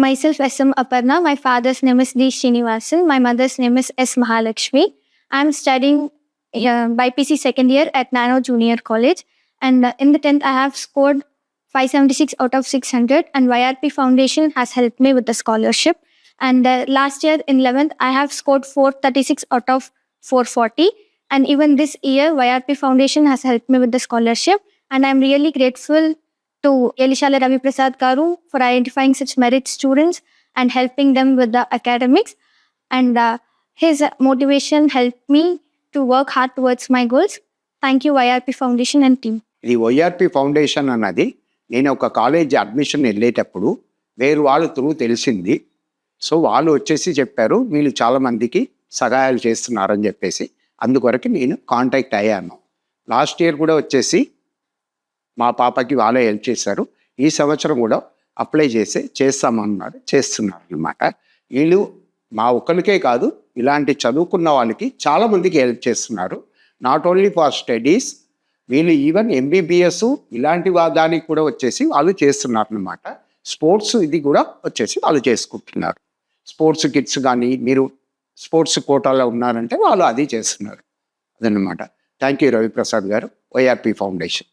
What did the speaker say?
Myself SM Aparna. My father's name is D. Srinivasan. My mother's name is S. Mahalakshmi. I'm studying BPC second year at Nano Junior College. And in the 10th, I have scored 576 out of 600. And YRP Foundation has helped me with the scholarship. And last year in 11th, I have scored 436 out of 440. And even this year, YRP Foundation has helped me with the scholarship. And I'm really grateful to Elishala Ravi Prasad Garu for identifying such merit students and helping them with the academics. And his motivation helped me to work hard towards my goals. Thank you, YRP Foundation and team. ఈ YRP foundation అన్నది నేను ఒక college admission వెళ్ళేటప్పుడు వేరు వాళ్ళ through తెలిసింది. So వాళ్ళు వచ్చేసి చెప్పారు వీళ్ళు చాలామందికి సహాయాలు చేస్తున్నారని చెప్పేసి, అందుకొరకు నేను కాంటాక్ట్ అయ్యాను. లాస్ట్ ఇయర్ కూడా వచ్చేసి మా పాపకి వాళ్ళే హెల్ప్ చేశారు. ఈ సంవత్సరం కూడా అప్లై చేస్తున్నారు అన్నమాట. వీళ్ళు మా ఒక్కరికే కాదు, ఇలాంటి చదువుకున్న వాళ్ళకి చాలామందికి హెల్ప్ చేస్తున్నారు. నాట్ ఓన్లీ ఫర్ స్టడీస్, వీళ్ళు ఈవెన్ ఎంబీబీఎస్ ఇలాంటి దానికి కూడా వచ్చేసి వాళ్ళు చేస్తున్నారు అన్నమాట. స్పోర్ట్స్ ఇది కూడా వచ్చేసి వాళ్ళు చేసుకుంటున్నారు. స్పోర్ట్స్ కిట్స్ కానీ మీరు స్పోర్ట్స్ కోటాలో ఉన్నారంటే వాళ్ళు అది చేస్తున్నారు. అదన్నమాట. థ్యాంక్ యూ రవిప్రసాద్ గారు, వైఆర్పి ఫౌండేషన్.